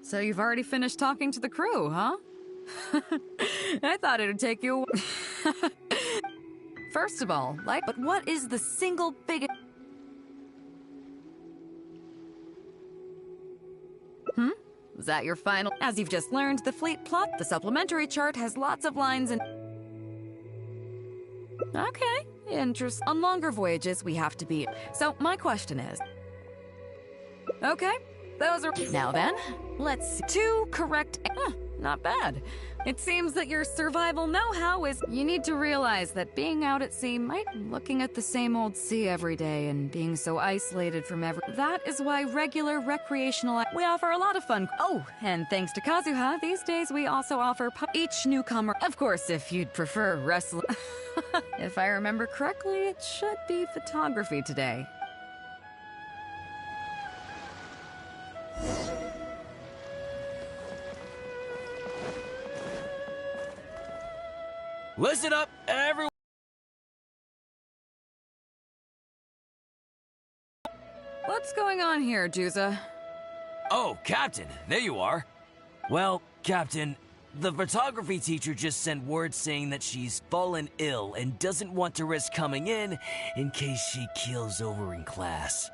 So you've already finished talking to the crew, huh? I thought it'd take you a First of all, but what is the single biggest... Was that your final... As you've just learned, the fleet plot, the supplementary chart, has lots of lines and... Okay, interesting. On longer voyages, we have to be... So, my question is... Okay, those are... Now then, let's see. 2 correct... Not bad. It seems that your survival know-how is... You need to realize that being out at sea might... Looking at the same old sea every day and being so isolated from That is why regular recreational... We offer a lot of fun... Oh, and thanks to Kazuha, these days we also offer... Each newcomer... Of course, if you'd prefer wrestling... If I remember correctly, it should be photography today. Listen up, everyone! What's going on here, Juza? Oh, Captain, there you are. Well, Captain, the photography teacher just sent word saying that she's fallen ill and doesn't want to risk coming in case she keels over in class.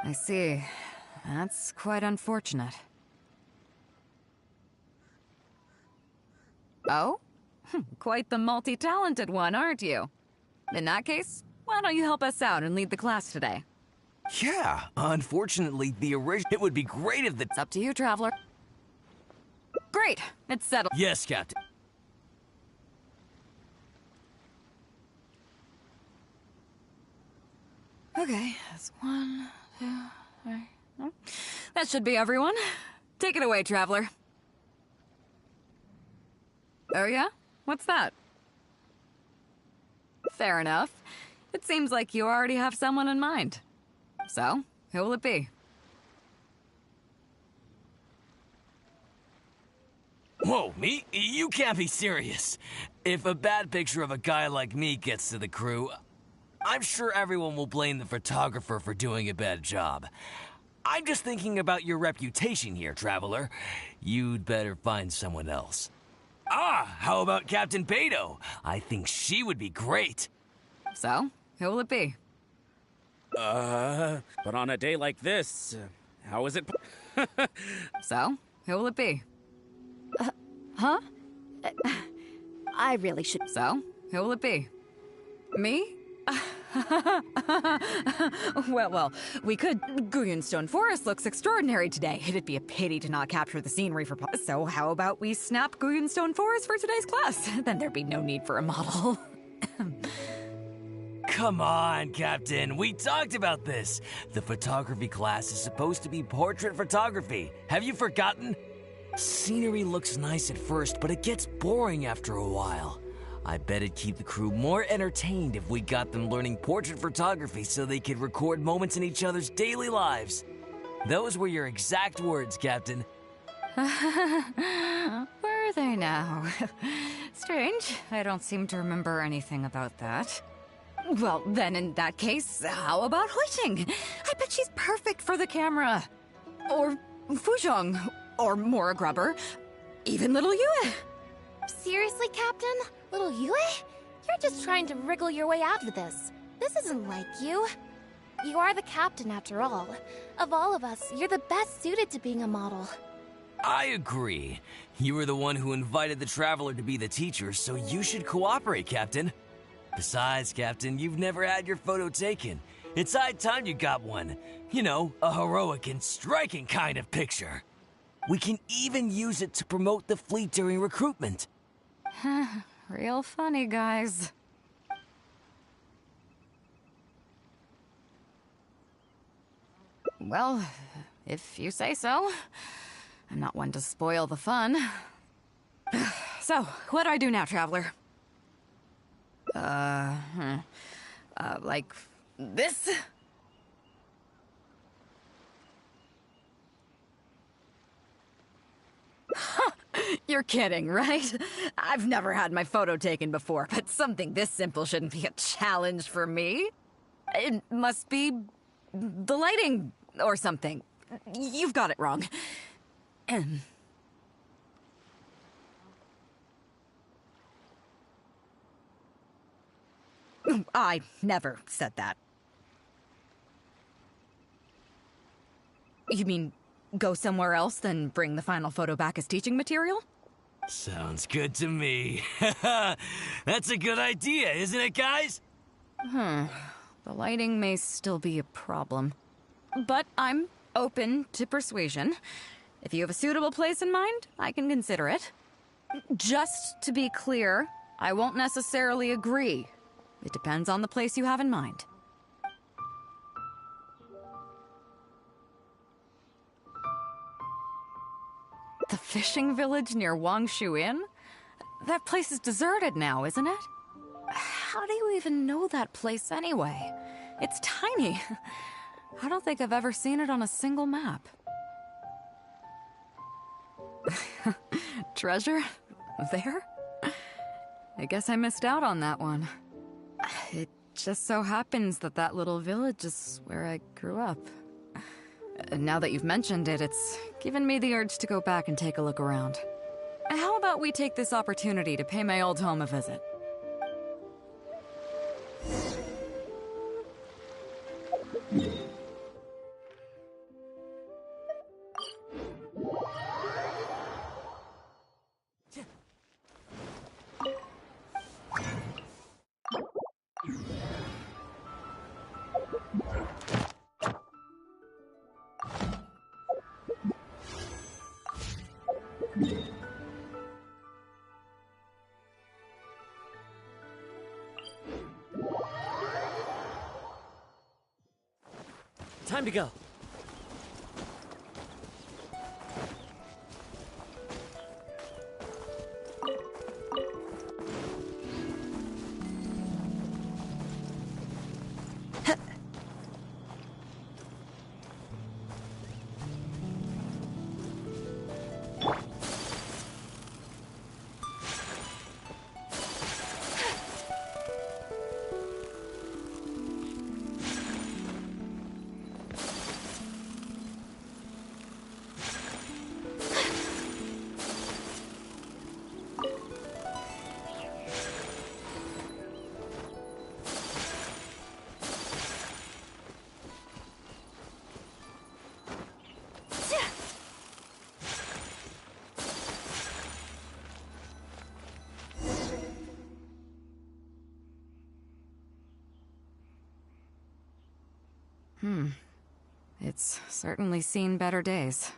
I see. That's quite unfortunate. Oh? Quite the multi-talented one, aren't you? In that case, why don't you help us out and lead the class today? Yeah, unfortunately, the original. It would be great if the. It's up to you, Traveler. Great, it's settled. Yes, Captain. Okay, that's 1, 2, 3. No. That should be everyone. Take it away, Traveler. Oh yeah? What's that? Fair enough. It seems like you already have someone in mind. So, who will it be? Whoa, me? You can't be serious. If a bad picture of a guy like me gets to the crew, I'm sure everyone will blame the photographer for doing a bad job. I'm just thinking about your reputation here, Traveler. You'd better find someone else. Ah, how about Captain Beidou? I think she would be great. So, who will it be? But on a day like this, how is it? So, who will it be? Huh? I really should. So, who will it be? Me? well, we could. Guyunstone Forest looks extraordinary today. It'd be a pity to not capture the scenery for. So how about we snap Guyunstone Forest for today's class? Then there'd be no need for a model. Come on, Captain. We talked about this. The photography class is supposed to be portrait photography. Have you forgotten? Scenery looks nice at first, but it gets boring after a while. I bet it'd keep the crew more entertained if we got them learning portrait photography so they could record moments in each other's daily lives. Those were your exact words, Captain. Were they now? Strange. I don't seem to remember anything about that. Well, then in that case, how about Huiting? I bet she's perfect for the camera. Or Fuzhong. Or Mora Grubber. Even little Yue. Seriously, Captain? Little Yue? You're just trying to wriggle your way out of this. This isn't like you. You are the captain, after all. Of all of us, you're the best suited to being a model. I agree. You were the one who invited the Traveler to be the teacher, so you should cooperate, Captain. Besides, Captain, you've never had your photo taken. It's high time you got one. You know, a heroic and striking kind of picture. We can even use it to promote the fleet during recruitment. Real funny, guys. Well, if you say so. I'm not one to spoil the fun. So, what do I do now, Traveler? Like this? You're kidding, right? I've never had my photo taken before, but something this simple shouldn't be a challenge for me. It must be the lighting or something. You've got it wrong. I never said that. You mean go somewhere else, then bring the final photo back as teaching material? Sounds good to me. That's a good idea, isn't it, guys? The lighting may still be a problem. But I'm open to persuasion. If you have a suitable place in mind, I can consider it. Just to be clear, I won't necessarily agree. It depends on the place you have in mind. The fishing village near Wangshu Inn? That place is deserted now, isn't it? How do you even know that place anyway? It's tiny. I don't think I've ever seen it on a single map. Treasure? There? I guess I missed out on that one. It just so happens that that little village is where I grew up. Now that you've mentioned it, it's given me the urge to go back and take a look around. How about we take this opportunity to pay my old home a visit? Time to go. It's certainly seen better days.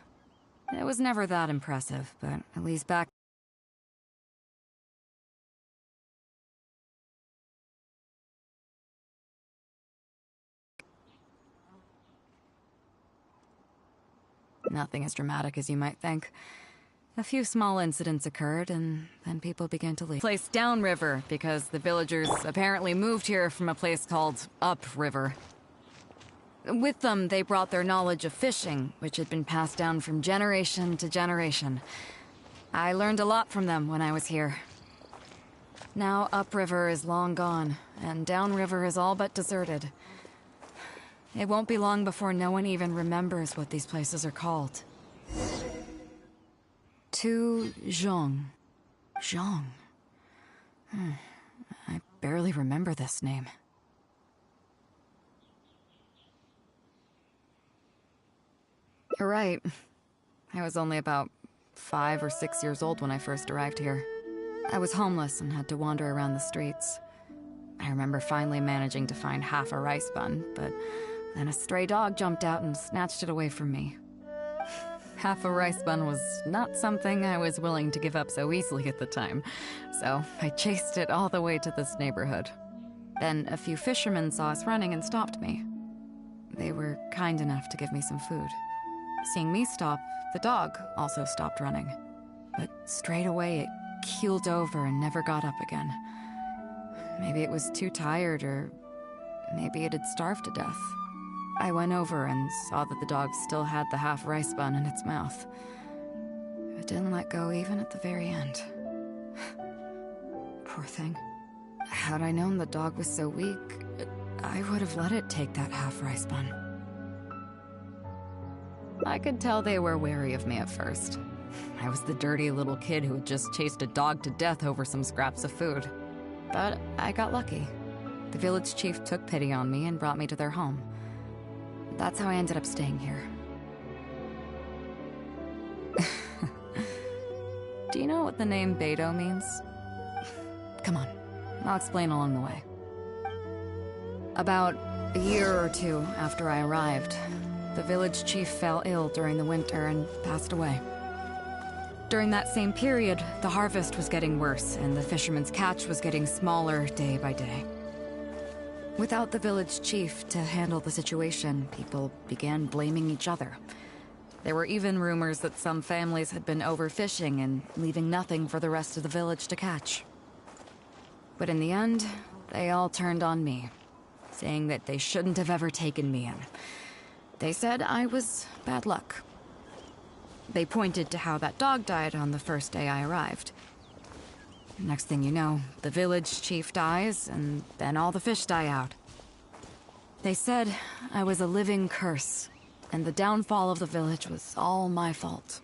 It was never that impressive, but at least back... Nothing as dramatic as you might think. A few small incidents occurred, and then people began to leave. Place downriver, because the villagers apparently moved here from a place called upriver. With them, they brought their knowledge of fishing, which had been passed down from generation to generation. I learned a lot from them when I was here. Now upriver is long gone, and downriver is all but deserted. It won't be long before no one even remembers what these places are called. To Zhong. Zhong. I barely remember this name. You're right. I was only about 5 or 6 years old when I first arrived here. I was homeless and had to wander around the streets. I remember finally managing to find half a rice bun, but then a stray dog jumped out and snatched it away from me. Half a rice bun was not something I was willing to give up so easily at the time, so I chased it all the way to this neighborhood. Then a few fishermen saw us running and stopped me. They were kind enough to give me some food. Seeing me stop, the dog also stopped running. But straight away it keeled over and never got up again. Maybe it was too tired, or maybe it had starved to death. I went over and saw that the dog still had the half rice bun in its mouth. It didn't let go even at the very end. Poor thing. Had I known the dog was so weak, I would have let it take that half rice bun. I could tell they were wary of me at first. I was the dirty little kid who had just chased a dog to death over some scraps of food. But I got lucky. The village chief took pity on me and brought me to their home. That's how I ended up staying here. Do you know what the name Beidou means? Come on, I'll explain along the way. About a year or two after I arrived, the village chief fell ill during the winter and passed away. During that same period, the harvest was getting worse, and the fishermen's catch was getting smaller day by day. Without the village chief to handle the situation, people began blaming each other. There were even rumors that some families had been overfishing and leaving nothing for the rest of the village to catch. But in the end, they all turned on me, saying that they shouldn't have ever taken me in. They said I was bad luck. They pointed to how that dog died on the first day I arrived. Next thing you know, the village chief dies, and then all the fish die out. They said I was a living curse, and the downfall of the village was all my fault.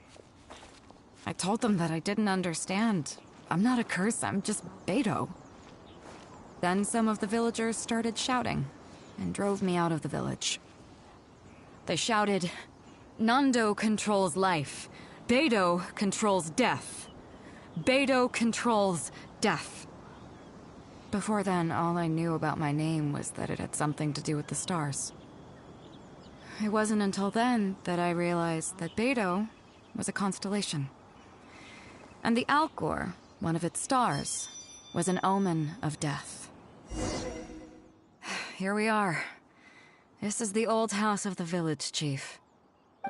I told them that I didn't understand. I'm not a curse, I'm just Beidou. Then some of the villagers started shouting, and drove me out of the village. They shouted, "Nando controls life. Beidou controls death. Beidou controls death." Before then, all I knew about my name was that it had something to do with the stars. It wasn't until then that I realized that Beidou was a constellation. And the Alcor, one of its stars, was an omen of death. here we are. This is the old house of the village chief.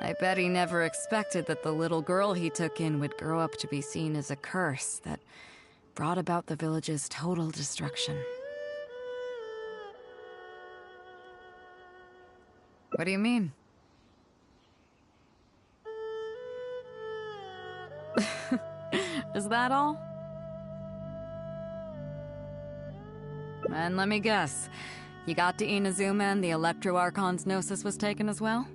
I bet he never expected that the little girl he took in would grow up to be seen as a curse that brought about the village's total destruction. What do you mean? Is that all? And let me guess, you got to Inazuma and the Electro Archon's Gnosis was taken as well?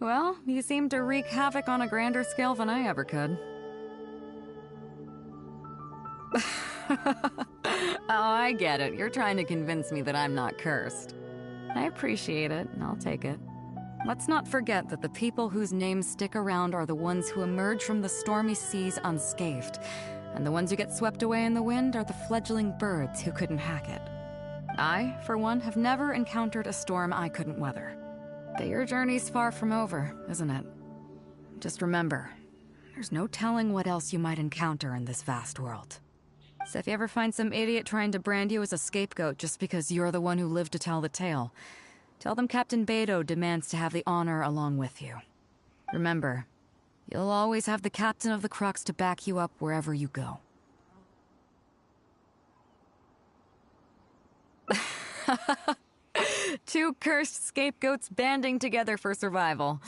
Well, you seem to wreak havoc on a grander scale than I ever could. Oh, I get it. You're trying to convince me that I'm not cursed. I appreciate it, and I'll take it. Let's not forget that the people whose names stick around are the ones who emerge from the stormy seas unscathed, and the ones who get swept away in the wind are the fledgling birds who couldn't hack it. I, for one, have never encountered a storm I couldn't weather. But your journey's far from over, isn't it? Just remember, there's no telling what else you might encounter in this vast world. So if you ever find some idiot trying to brand you as a scapegoat just because you're the one who lived to tell the tale, tell them Captain Beidou demands to have the honor along with you. Remember, you'll always have the Captain of the Crux to back you up wherever you go. Two cursed scapegoats banding together for survival.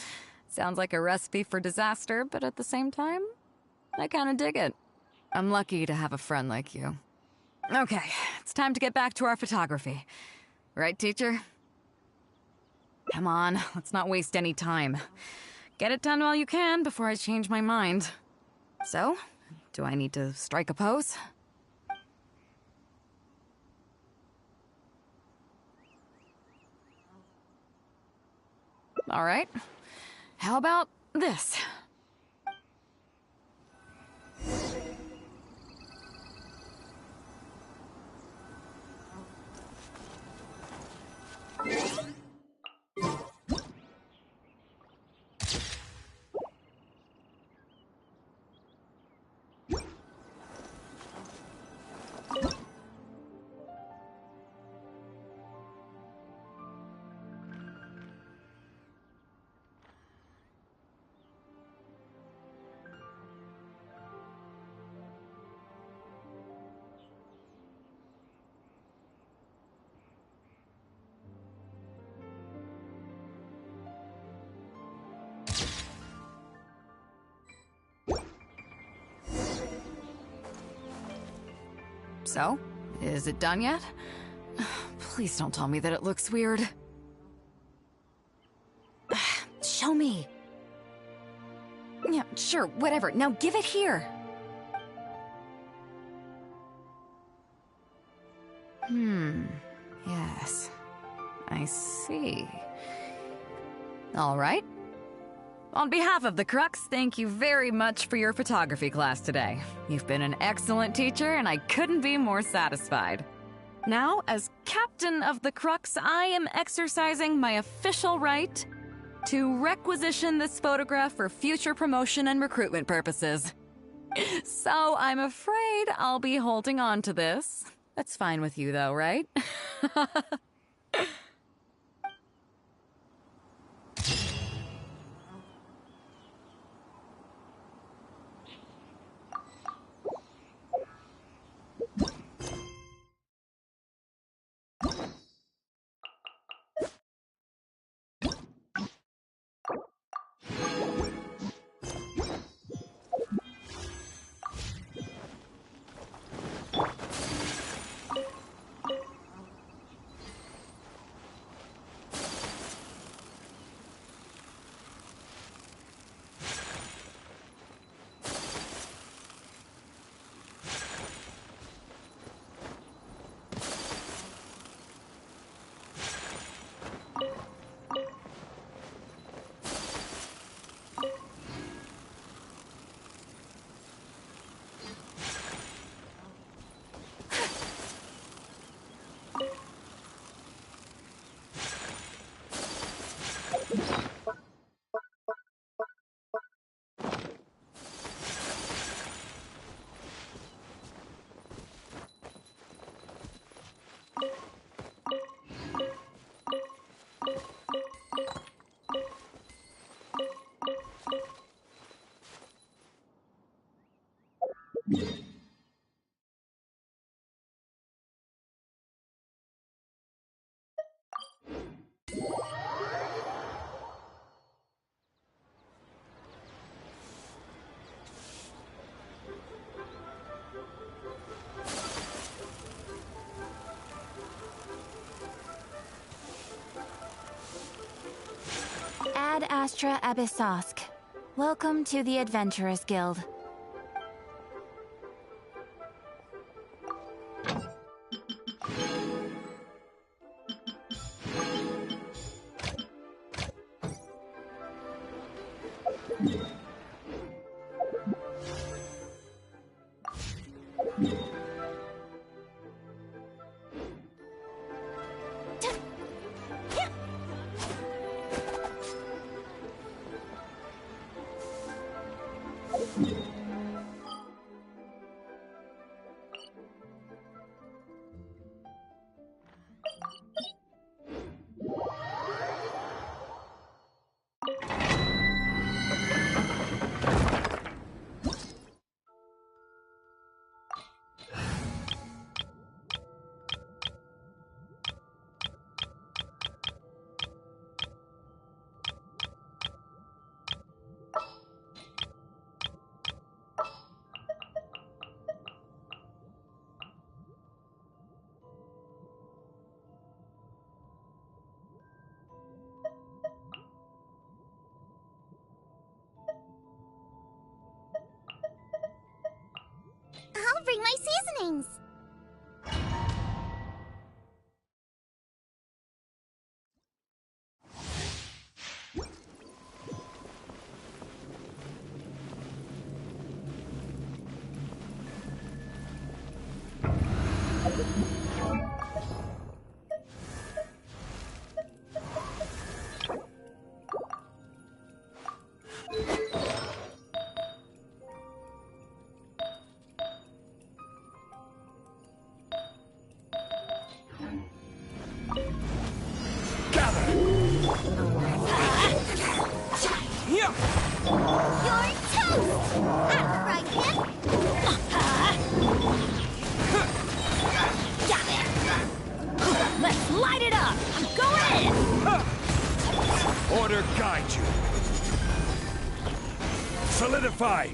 Sounds like a recipe for disaster, but at the same time, I kinda dig it. I'm lucky to have a friend like you. Okay, it's time to get back to our photography. Right, teacher? Come on, let's not waste any time. Get it done while you can before I change my mind. So, do I need to strike a pose? All right. How about this? So, is it done yet? Please don't tell me that it looks weird. Show me. Yeah, sure, whatever. Now give it here. Yes. I see. All right. On behalf of the Crux, thank you very much for your photography class today. You've been an excellent teacher, and I couldn't be more satisfied. Now, as Captain of the Crux, I am exercising my official right to requisition this photograph for future promotion and recruitment purposes. So I'm afraid I'll be holding on to this. That's fine with you, though, right? Ad Astra Abyssosk. Welcome to the Adventurers Guild. I'll bring my seasonings. Let's light it up! Go in! Order guide you. Solidify.